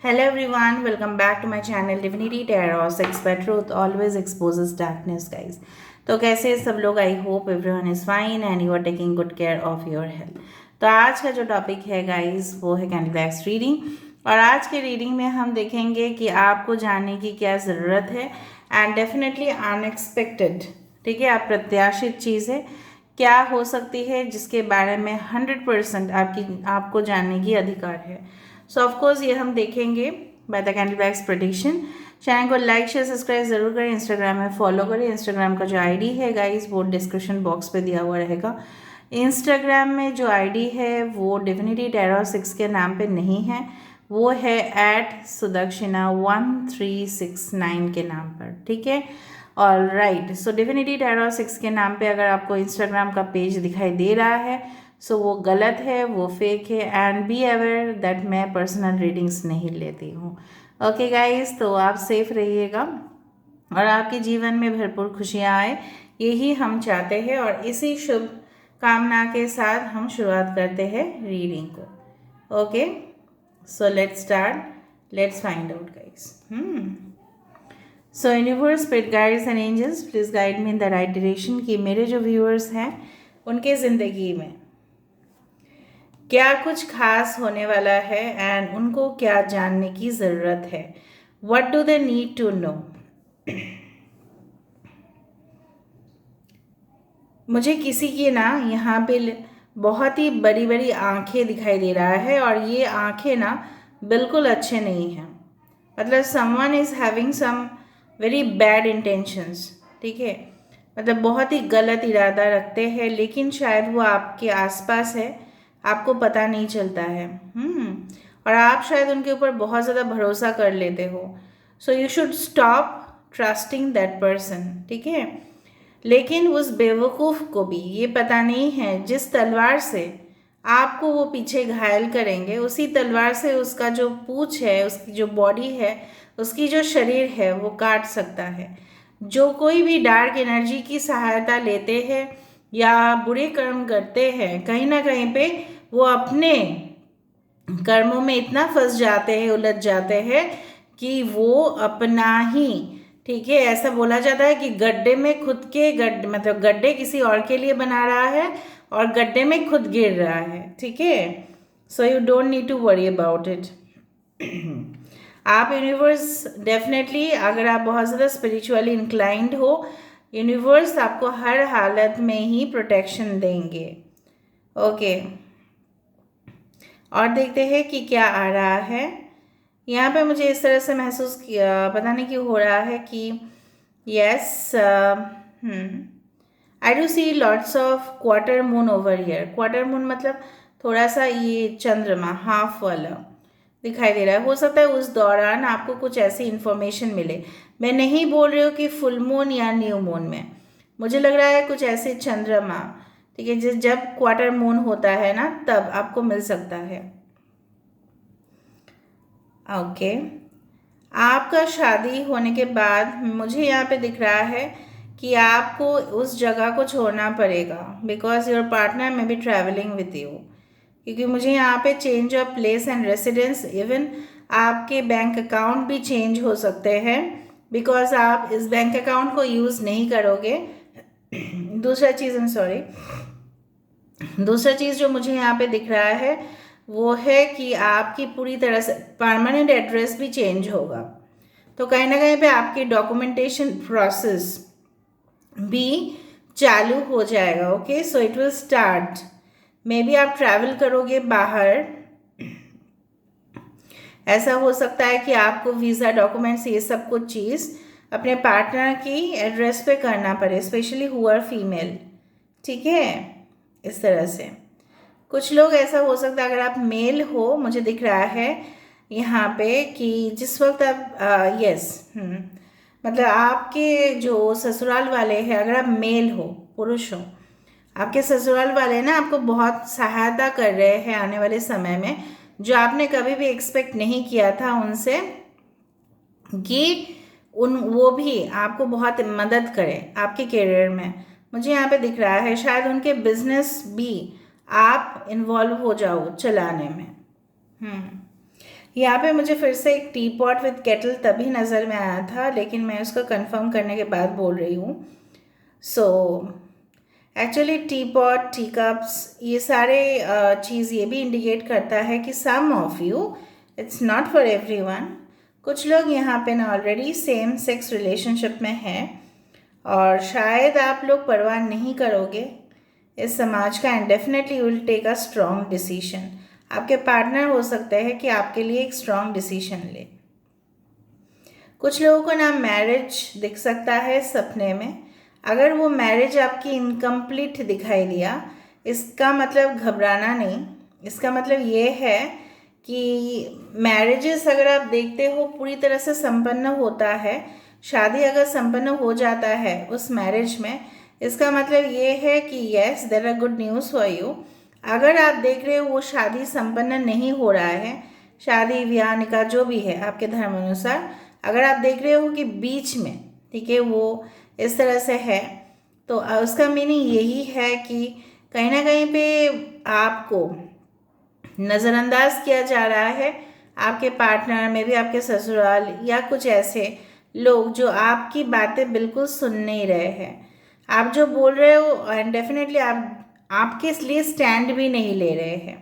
Hello everyone, welcome back to my channel Divinity Tarot. Sex by Truth always exposes darkness, guys. तो कैसे हैं सब लोग? I hope everyone is fine and you are taking good care of your health. तो आज का जो topic है गाइस वो है कैंडल बैग्स रीडिंग। और आज के रीडिंग में हम देखेंगे कि आपको जानने की क्या ज़रूरत है एंड डेफिनेटली अनएक्सपेक्टेड, ठीक है, अप्रत्याशित चीज़ है क्या हो सकती है जिसके बारे में 100% आपको जानने की अधिकार है। सो ऑफकोर्स ये हम देखेंगे by the candle bags prediction. Channel को लाइक शेयर सब्सक्राइब जरूर करें, इंस्टाग्राम में फॉलो करें। इंस्टाग्राम का जो आईडी है गाइस वो डिस्क्रिप्शन बॉक्स पे दिया हुआ रहेगा। इंस्टाग्राम में जो आईडी है वो डिविनिटी टैरो 6 के नाम पे नहीं है, वो है @sudakshinah1369 के नाम पर, ठीक है। ऑल राइट, सो डिविनिटी टैरो 6 के नाम पे अगर आपको इंस्टाग्राम का पेज दिखाई दे रहा है सो वो गलत है, वो फेक है एंड बी अवेयर दैट मैं पर्सनल रीडिंग्स नहीं लेती हूँ। ओके गाइस, तो आप सेफ रहिएगा और आपके जीवन में भरपूर खुशियाँ आए, यही हम चाहते हैं। और इसी शुभ कामना के साथ हम शुरुआत करते हैं रीडिंग को। Okay, so let's start, let's find out guys. So universe, spirit guides and angels, please guide me in the right direction कि मेरे जो व्यूअर्स हैं उनके ज़िंदगी में क्या कुछ खास होने वाला है एंड उनको क्या जानने की ज़रूरत है। What do they need to know. मुझे किसी की ना यहाँ पे बहुत ही बड़ी बड़ी आंखें दिखाई दे रहा है और ये आंखें ना बिल्कुल अच्छे नहीं हैं। मतलब someone is having some very bad intentions, ठीक है। मतलब बहुत ही गलत इरादा रखते हैं लेकिन शायद वो आपके आसपास है, आपको पता नहीं चलता है। और आप शायद उनके ऊपर बहुत ज़्यादा भरोसा कर लेते हो। So you should stop trusting that person, ठीक है। लेकिन उस बेवकूफ़ को भी ये पता नहीं है जिस तलवार से आपको वो पीछे घायल करेंगे उसी तलवार से उसका जो पूँछ है, उसकी जो बॉडी है, उसकी जो शरीर है वो काट सकता है। जो कोई भी डार्क एनर्जी की सहायता लेते हैं या बुरे कर्म करते हैं, कहीं ना कहीं पे वो अपने कर्मों में इतना फंस जाते हैं, उलझ जाते हैं कि वो अपना ही, ठीक है, ऐसा बोला जाता है कि गड्ढे में खुद के गड्ढे, मतलब गड्ढे किसी और के लिए बना रहा है और गड्ढे में खुद गिर रहा है, ठीक है। So you don't need to worry about it. आप यूनिवर्स डेफिनेटली, अगर आप बहुत ज़्यादा स्पिरिचुअली इंक्लाइंड हो, यूनिवर्स आपको हर हालत में ही प्रोटेक्शन देंगे। ओके, और देखते हैं कि क्या आ रहा है। यहाँ पे मुझे इस तरह से महसूस किया, पता नहीं क्यों हो रहा है कि yes, I do see lots of quarter moon over here. Quarter moon मतलब थोड़ा सा ये चंद्रमा हाफ वाला दिखाई दे रहा है। हो सकता है उस दौरान आपको कुछ ऐसी इन्फॉर्मेशन मिले। मैं नहीं बोल रही हूँ कि फुल मून या न्यू मून में, मुझे लग रहा है कुछ ऐसे चंद्रमा, ठीक है, जब क्वार्टर मून होता है ना तब आपको मिल सकता है। ओके, आपका शादी होने के बाद मुझे यहाँ पे दिख रहा है कि आपको उस जगह को छोड़ना पड़ेगा बिकॉज योर पार्टनर में बी ट्रैवलिंग विद यू। क्योंकि मुझे यहाँ पे change of place and residence, even आपके बैंक अकाउंट भी चेंज हो सकते हैं बिकॉज आप इस बैंक अकाउंट को यूज़ नहीं करोगे। दूसरा चीज़ जो मुझे यहाँ पे दिख रहा है वो है कि आपकी पूरी तरह से परमानेंट एड्रेस भी चेंज होगा। तो कहीं ना कहीं पे आपकी डॉक्यूमेंटेशन प्रोसेस भी चालू हो जाएगा। Okay, so it will start. May be आप ट्रैवल करोगे बाहर, ऐसा हो सकता है कि आपको वीज़ा डॉक्यूमेंट्स ये सब कुछ चीज़ अपने पार्टनर की एड्रेस पे करना पड़े, स्पेशली हु आर फीमेल, ठीक है। इस तरह से कुछ लोग, ऐसा हो सकता है अगर आप मेल हो, मुझे दिख रहा है यहाँ पे कि जिस वक्त आप मतलब आपके जो ससुराल वाले हैं, अगर आप मेल हो, पुरुष हो, आपके ससुराल वाले ना आपको बहुत सहायता कर रहे हैं आने वाले समय में, जो आपने कभी भी एक्सपेक्ट नहीं किया था उनसे कि वो भी आपको बहुत मदद करें आपके करियर में। मुझे यहाँ पे दिख रहा है शायद उनके बिजनेस भी आप इन्वॉल्व हो जाओ चलाने में। यहाँ पे मुझे फिर से एक टी पॉट विद केटल तभी नज़र में आया था, लेकिन मैं उसको कंफर्म करने के बाद बोल रही हूँ। So actually tea pot, tea cups, ये सारे चीज़ ये भी इंडिकेट करता है कि some of you, it's not for everyone, कुछ लोग यहाँ पे ना ऑलरेडी सेम सेक्स रिलेशनशिप में हैं और शायद आप लोग परवाह नहीं करोगे इस समाज का, and definitely will take a strong decision. आपके पार्टनर हो सकता है कि आपके लिए एक स्ट्रॉन्ग डिसीजन ले। कुछ लोगों को ना मैरिज दिख सकता है सपने में। अगर वो मैरिज आपकी इनकम्प्लीट दिखाई दिया, इसका मतलब घबराना नहीं, इसका मतलब ये है कि मैरिजेस अगर आप देखते हो पूरी तरह से संपन्न होता है, शादी अगर संपन्न हो जाता है उस मैरिज में, इसका मतलब ये है कि yes there are good news for you. अगर आप देख रहे हो वो शादी संपन्न नहीं हो रहा है, शादी ब्याह निकाह जो भी है आपके धर्म अनुसार, अगर आप देख रहे हो कि बीच में, ठीक है, वो इस तरह से है, तो उसका मीनिंग यही है कि कहीं ना कहीं पे आपको नज़रअंदाज किया जा रहा है। आपके पार्टनर में भी, आपके ससुराल या कुछ ऐसे लोग जो आपकी बातें बिल्कुल सुन नहीं रहे हैं, आप जो बोल रहे हो एंड डेफिनेटली आपके लिए स्टैंड भी नहीं ले रहे हैं।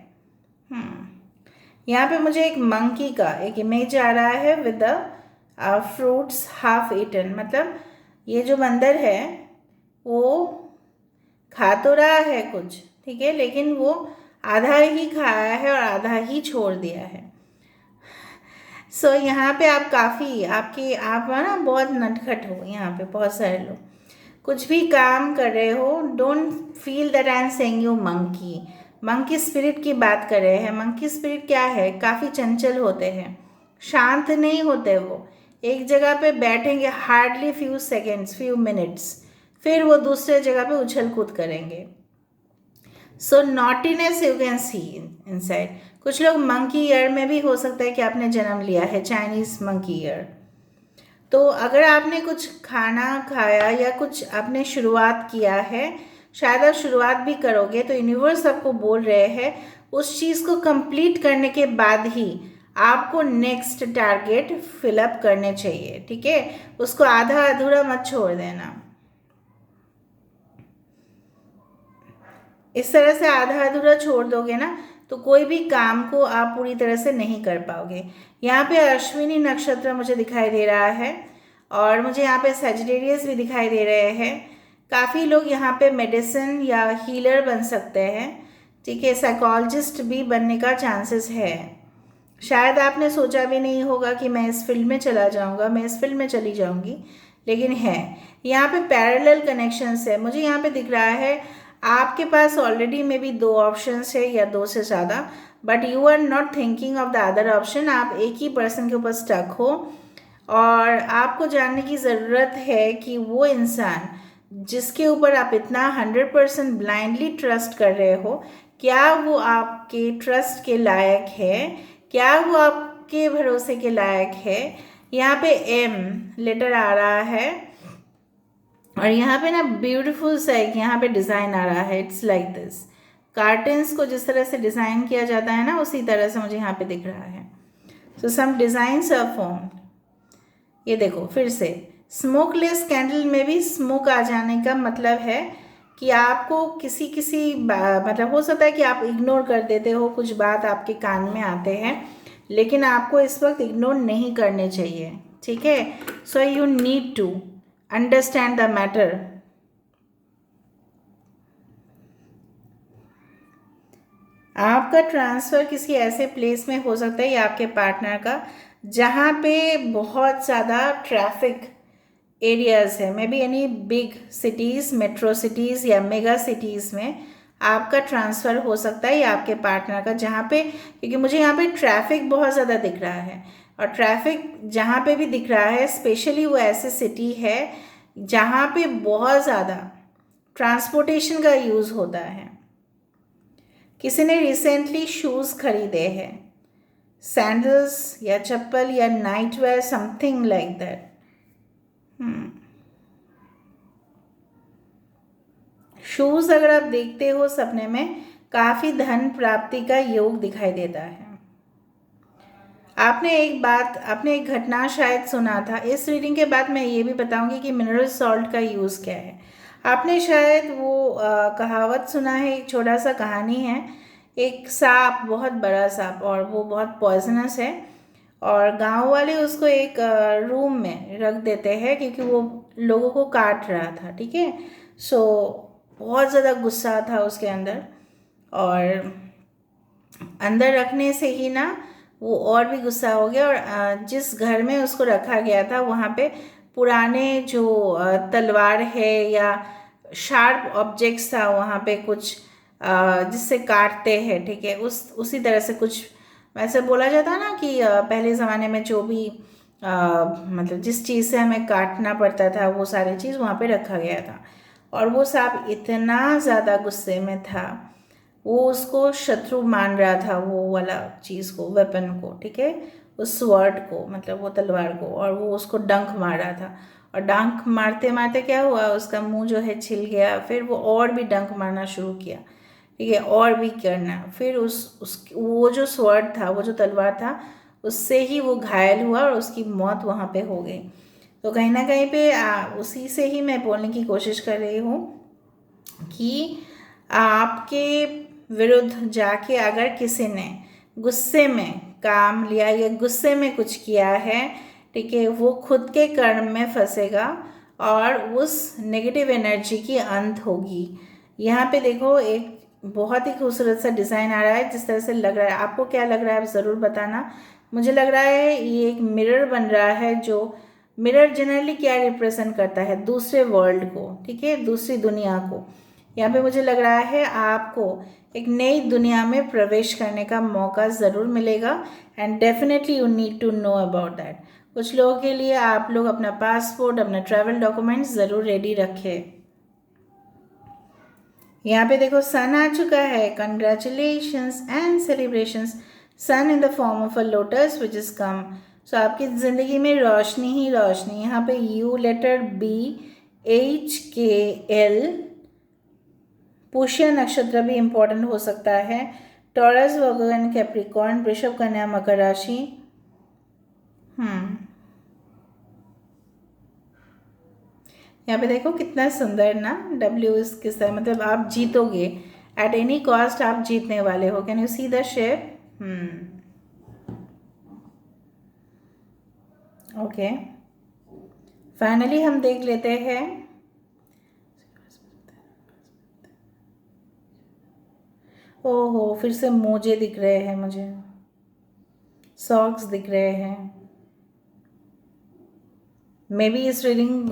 यहाँ पे मुझे एक मंकी का एक इमेज आ रहा है with the fruits half eaten, मतलब ये जो बंदर है वो खा तो रहा है कुछ, ठीक है, लेकिन वो आधा ही खाया है और आधा ही छोड़ दिया है। सो यहाँ पे आप काफ़ी आप ना बहुत नटखट हो। यहाँ पे बहुत सारे लोग कुछ भी काम कर रहे हो, don't feel that I am saying you monkey. Monkey spirit की बात कर रहे हैं। मंकी स्पिरिट क्या है? काफ़ी चंचल होते हैं, शांत नहीं होते वो, एक जगह पे बैठेंगे hardly few seconds, few minutes, फिर वो दूसरे जगह पे उछल कूद करेंगे। So naughtiness you can see inside. कुछ लोग मंकी ईयर में भी हो सकता है कि आपने जन्म लिया है, चाइनीज मंकी ईयर। तो अगर आपने कुछ खाना खाया या कुछ आपने शुरुआत किया है, शायद आप शुरुआत भी करोगे, तो यूनिवर्स आपको बोल रहे हैं उस चीज़ को कंप्लीट करने के बाद ही आपको नेक्स्ट टारगेट फिलअप करने चाहिए, ठीक है? उसको आधा अधूरा मत छोड़ देना। इस तरह से आधा अधूरा छोड़ दोगे ना, तो कोई भी काम को आप पूरी तरह से नहीं कर पाओगे। यहाँ पे अश्विनी नक्षत्र मुझे दिखाई दे रहा है और मुझे यहाँ पे सजिटेरियस भी दिखाई दे रहे हैं। काफ़ी लोग यहाँ पे मेडिसिन या हीलर बन सकते हैं, ठीक है, साइकोलॉजिस्ट भी बनने का चांसेस है। शायद आपने सोचा भी नहीं होगा कि मैं इस फील्ड में चला जाऊँगा, मैं इस फील्ड में चली जाऊँगी, लेकिन है। यहाँ पे पैरेलल कनेक्शंस है, मुझे यहाँ पे दिख रहा है आपके पास ऑलरेडी मे बी दो ऑप्शंस है या दो से ज़्यादा, but you are not thinking of the other option. आप एक ही पर्सन के ऊपर स्टक हो और आपको जानने की ज़रूरत है कि वो इंसान जिसके ऊपर आप इतना 100% ब्लाइंडली ट्रस्ट कर रहे हो, क्या वो आपके ट्रस्ट के लायक है, क्या वो आपके भरोसे के लायक है। यहाँ पे एम लेटर आ रहा है और यहाँ पे ना ब्यूटीफुल सा एक यहाँ पे डिज़ाइन आ रहा है। इट्स लाइक दिस, कार्टन्स को जिस तरह से डिज़ाइन किया जाता है ना, उसी तरह से मुझे यहाँ पे दिख रहा है। सो सम डिज़ाइंस आर फॉर्म्ड। ये देखो फिर से स्मोकलेस कैंडल में भी स्मोक आ जाने का मतलब है कि आपको किसी मतलब हो सकता है कि आप इग्नोर कर देते हो, कुछ बात आपके कान में आते हैं, लेकिन आपको इस वक्त इग्नोर नहीं करने चाहिए, ठीक है? So you need to understand the matter. आपका ट्रांसफ़र किसी ऐसे प्लेस में हो सकता है या आपके पार्टनर का जहाँ पे बहुत ज़्यादा ट्रैफिक एरियाज़ है, may be any big cities, metro cities या मेगा सिटीज़ में आपका ट्रांसफ़र हो सकता है या आपके पार्टनर का, जहाँ पे, क्योंकि मुझे यहाँ पे ट्रैफिक बहुत ज़्यादा दिख रहा है और ट्रैफिक जहाँ पे भी दिख रहा है स्पेशली वो ऐसे सिटी है जहाँ पे बहुत ज़्यादा ट्रांसपोर्टेशन का यूज़ होता है। किसी ने रिसेंटली शूज़ खरीदे हैं, सैंडल्स या चप्पल या night where, something like that. Shoes अगर आप देखते हो सपने में, काफ़ी धन प्राप्ति का योग दिखाई देता है। आपने एक घटना शायद सुना था। इस रीडिंग के बाद मैं ये भी बताऊंगी कि मिनरल सॉल्ट का यूज़ क्या है। आपने शायद वो कहावत सुना है, एक छोटा सा कहानी है। एक सांप, बहुत बड़ा सांप, और वो बहुत पॉइजनस है, और गांव वाले उसको एक रूम में रख देते हैं क्योंकि वो लोगों को काट रहा था, ठीक है। सो बहुत ज़्यादा गुस्सा था उसके अंदर, और अंदर रखने से ही ना वो और भी गुस्सा हो गया, और जिस घर में उसको रखा गया था वहाँ पे पुराने जो तलवार है या शार्प ऑब्जेक्ट्स था वहाँ पे कुछ, जिससे काटते हैं, ठीक है, उसी तरह से कुछ। वैसे बोला जाता है ना कि पहले ज़माने में जो भी मतलब जिस चीज़ से हमें काटना पड़ता था वो सारी चीज़ वहाँ पे रखा गया था। और वो सांप इतना ज़्यादा गुस्से में था, वो उसको शत्रु मान रहा था, वो वाला चीज़ को, वेपन को, ठीक है, उस स्वॉर्ड को, मतलब वो तलवार को, और वो उसको डंक मार रहा था। और डंक मारते मारते क्या हुआ, उसका मुंह जो है छिल गया। फिर वो और भी डंक मारना शुरू किया, ठीक है, और भी करना। फिर वो जो स्वॉर्ड था, वो जो तलवार था, उससे ही वो घायल हुआ और उसकी मौत वहाँ पे हो गई। तो कहीं ना कहीं पे उसी से ही मैं बोलने की कोशिश कर रही हूँ कि आपके विरुद्ध जाके अगर किसी ने गुस्से में काम लिया या गुस्से में कुछ किया है, ठीक है, वो खुद के कर्म में फंसेगा और उस नेगेटिव एनर्जी की अंत होगी। यहाँ पे देखो, एक बहुत ही खूबसूरत सा डिज़ाइन आ रहा है, जिस तरह से लग रहा है। आपको क्या लग रहा है आप ज़रूर बताना। मुझे लग रहा है ये एक मिरर बन रहा है, जो मिरर जनरली क्या रिप्रेजेंट करता है, दूसरे वर्ल्ड को, ठीक है, दूसरी दुनिया को। यहाँ पे मुझे लग रहा है आपको एक नई दुनिया में प्रवेश करने का मौका ज़रूर मिलेगा, and definitely you need to know about that. कुछ लोगों के लिए आप लोग अपना पासपोर्ट, अपना ट्रैवल डॉक्यूमेंट्स ज़रूर रेडी रखें। यहाँ पे देखो सन आ चुका है, congratulations and celebrations. Sun in the form of a lotus which is come. So आपकी ज़िंदगी में रोशनी ही रोशनी। यहाँ पे यू लेटर BHKL, पुष्य नक्षत्र भी इम्पोर्टेंट हो सकता है। टॉरस, वर्गो एंड कैप्रिकॉर्न, वृषभ, कन्या, मकर राशि। यहाँ पे देखो कितना सुंदर ना, W इस किस तरह, मतलब आप जीतोगे, एट एनी कॉस्ट आप जीतने वाले हो। Can you see the shape? Okay, finally हम देख लेते हैं। ओहो, फिर से मोजे दिख रहे हैं मुझे, सॉक्स दिख रहे हैं। मे बी इस रीडिंग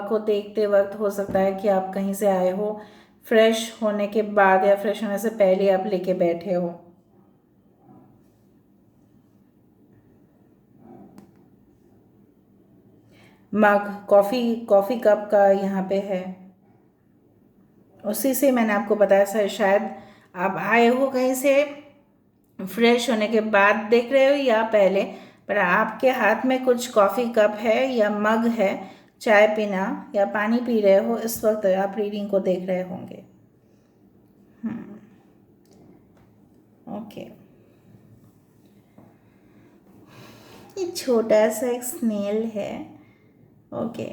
को देखते वक्त हो सकता है कि आप कहीं से आए हो, फ्रेश होने के बाद या फ्रेश होने से पहले आप लेके बैठे हो। मग, कॉफ़ी कप का यहाँ पे है, उसी से मैंने आपको बताया सर, शायद आप आए हो कहीं से, फ्रेश होने के बाद देख रहे हो या पहले, पर आपके हाथ में कुछ कॉफ़ी कप है या मग है, चाय पीना या पानी पी रहे हो, इस वक्त आप रीडिंग को देख रहे होंगे। ओके, ये छोटा सा एक स्नेल है। ओके,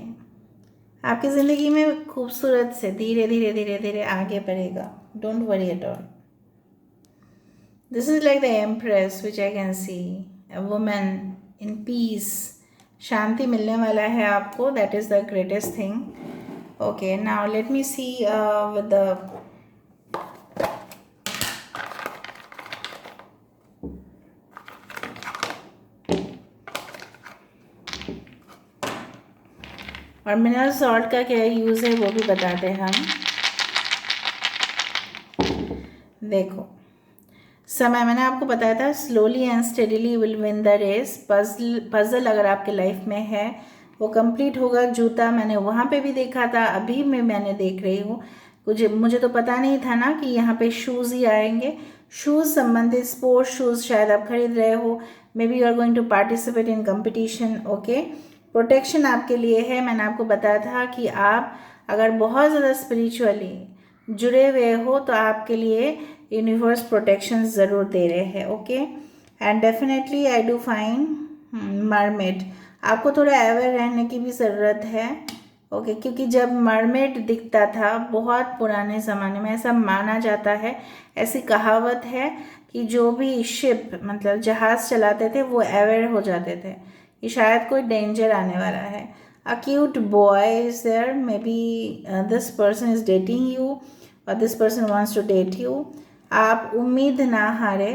आपकी ज़िंदगी में खूबसूरत से धीरे धीरे धीरे धीरे आगे बढ़ेगा। Don't worry at all. This is like the empress which I can see, a women in peace. शांति मिलने वाला है आपको, that is the greatest thing. Okay, now let me see with the और मिनरल सॉल्ट का क्या use है वो भी बताते हैं हम। देखो, समय मैंने आपको बताया था, slowly and steadily will win the race. Puzzle अगर आपके लाइफ में है वो कंप्लीट होगा। जूता मैंने वहाँ पे भी देखा था, अभी मैंने देख रही हूँ। मुझे तो पता नहीं था ना कि यहाँ पे शूज़ ही आएंगे। शूज़ संबंधित स्पोर्ट्स शूज़ शायद आप खरीद रहे हो, maybe you are going to participate in competition. Okay, protection आपके लिए है। मैंने आपको बताया था कि आप अगर बहुत ज़्यादा स्पिरिचुअली जुड़े हुए हो तो आपके लिए यूनिवर्स प्रोटेक्शन ज़रूर दे रहे हैं। Okay, and definitely I do fine mermaid. आपको थोड़ा अवेयर रहने की भी ज़रूरत है, ओके क्योंकि जब मरमेड दिखता था बहुत पुराने ज़माने में, ऐसा माना जाता है, ऐसी कहावत है कि जो भी शिप मतलब जहाज़ चलाते थे वो अवेयर हो जाते थे कि शायद कोई डेंजर आने वाला है। A cute boy is there, maybe this person is dating you और this person wants to date you. आप उम्मीद ना हारे,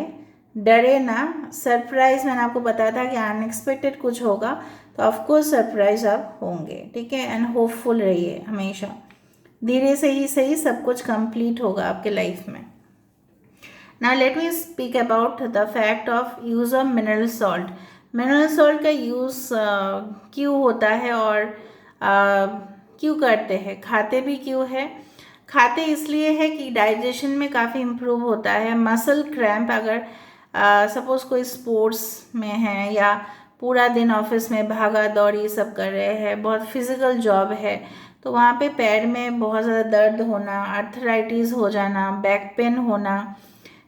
डरे ना। सरप्राइज मैंने आपको बताया था कि अनएक्सपेक्टेड कुछ होगा तो ऑफकोर्स सरप्राइज आप होंगे, ठीक है। एंड होपफुल रहिए हमेशा, धीरे से ही सही सब कुछ कंप्लीट होगा आपके लाइफ में। Now let me speak about the fact of use of mineral salt. Mineral salt का यूज़ क्यों होता है और क्यों करते हैं, खाते भी क्यों है? खाते इसलिए है कि डाइजेशन में काफ़ी इम्प्रूव होता है। मसल क्रैम्प अगर सपोज़ कोई स्पोर्ट्स में है या पूरा दिन ऑफिस में भागा दौड़ी सब कर रहे हैं, बहुत फिजिकल जॉब है, तो वहाँ पे पैर में बहुत ज़्यादा दर्द होना, आर्थराइटिस हो जाना, बैक पेन होना,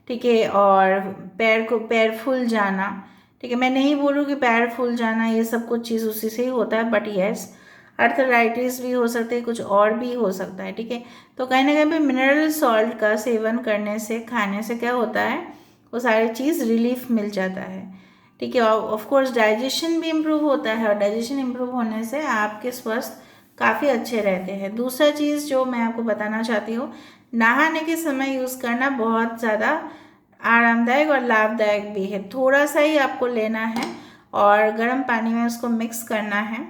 ठीक है, और पैर फूल जाना, ठीक है। मैं नहीं बोलूँ कि पैर फूल जाना ये सब कुछ चीज़ उसी से ही होता है, बट यस आर्थराइटिस भी हो सकती है, कुछ और भी हो सकता है, ठीक है। तो कहीं ना कहीं पे मिनरल सॉल्ट का सेवन करने से, खाने से क्या होता है, वो सारी चीज़ रिलीफ मिल जाता है, ठीक है। और ऑफकोर्स डाइजेशन भी इम्प्रूव होता है, और डाइजेशन इम्प्रूव होने से आपके स्वास्थ्य काफ़ी अच्छे रहते हैं। दूसरा चीज़ जो मैं आपको बताना चाहती हूँ, नहाने के समय यूज़ करना बहुत ज़्यादा आरामदायक और लाभदायक भी है। थोड़ा सा ही आपको लेना है और गर्म पानी में उसको मिक्स करना है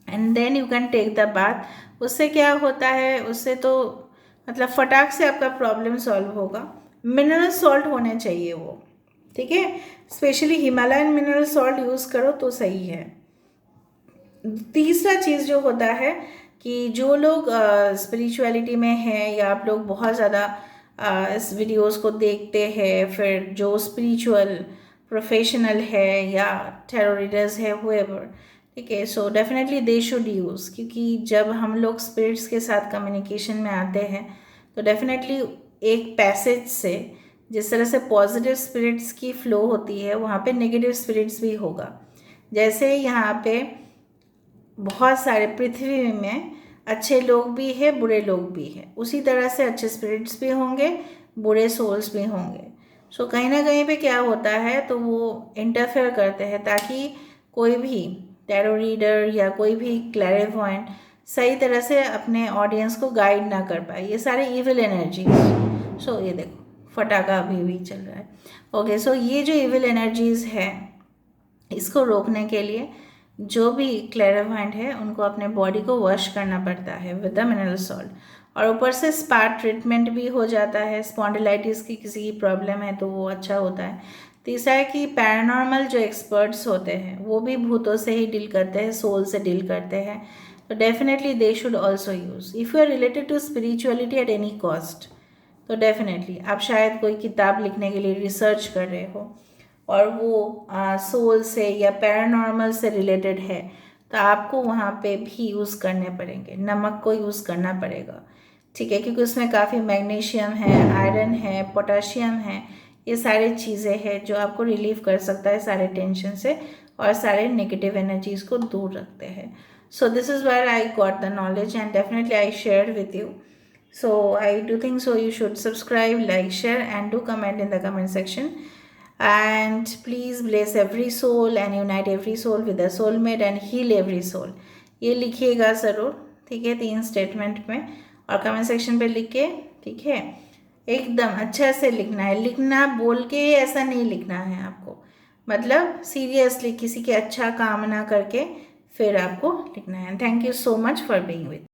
and then you can take the bath. उससे क्या होता है, उससे तो मतलब फटाक से आपका प्रॉब्लम सॉल्व होगा। मिनरल सॉल्ट होने चाहिए वो, ठीक है। Specially Himalayan mineral salt use करो तो सही है। तीसरा चीज़ जो होता है कि जो लोग स्पिरिचुअलिटी में हैं या आप लोग बहुत ज़्यादा इस वीडियोस को देखते हैं, फिर जो स्पिरिचुअल प्रोफेशनल है या टैरो रीडर्स है हुएवर, ठीक है, so definitely they should use, क्योंकि जब हम लोग स्पिरिट्स के साथ कम्युनिकेशन में आते हैं तो डेफिनेटली एक पैसेज से जिस तरह से पॉजिटिव स्पिरिट्स की फ्लो होती है वहाँ पे नेगेटिव स्पिरिट्स भी होगा। जैसे यहाँ पे बहुत सारे पृथ्वी में अच्छे लोग भी हैं, बुरे लोग भी हैं, उसी तरह से अच्छे स्पिरिट्स भी होंगे, बुरे सोल्स भी होंगे। सो कहीं ना कहीं पे क्या होता है, तो वो इंटरफेयर करते हैं ताकि कोई भी टैरो रीडर या कोई भी क्लैरिवॉयंट सही तरह से अपने ऑडियंस को गाइड ना कर पाए। ये सारे इविल एनर्जीज, सो ये देखो फटाका अभी भी चल रहा है, ओके। सो ये जो इविल एनर्जीज है, इसको रोकने के लिए जो भी क्लैरिवॉयंट है उनको अपने बॉडी को वॉश करना पड़ता है विद द मिनरल सॉल्ट, और ऊपर से स्पा ट्रीटमेंट भी हो जाता है। स्पॉन्डिलाइटिस की किसी की प्रॉब्लम है तो वो अच्छा होता है। तीसरा है कि पैरानॉर्मल जो एक्सपर्ट्स होते हैं वो भी भूतों से ही डील करते हैं, सोल से डील करते हैं, तो definitely they should also use. If you are related to spirituality at any cost, तो डेफिनेटली आप शायद कोई किताब लिखने के लिए रिसर्च कर रहे हो और वो सोल से या पैरानॉर्मल से रिलेटेड है, तो आपको वहाँ पे भी यूज़ करने पड़ेंगे। नमक को यूज़ करना पड़ेगा, ठीक है, क्योंकि उसमें काफ़ी मैग्नीशियम है, आयरन है, पोटाशियम है, ये सारी चीज़ें हैं जो आपको रिलीव कर सकता है सारे टेंशन से और सारे नेगेटिव एनर्जीज़ को दूर रखते हैं। So this is where I got the knowledge and definitely I share with you. So I do think so you should subscribe, like, share and do comment in the comment section. And please bless every soul and unite every soul with a soulmate and heal every soul. ये लिखिएगा ज़रूर, ठीक है, 3 statement में और comment section पे लिख के, ठीक है, एकदम अच्छा से लिखना है। लिखना बोल के ऐसा नहीं लिखना है आपको, मतलब सीरियसली किसी के अच्छा कामना करके फिर आपको लिखना है। Thank you so much for being with me.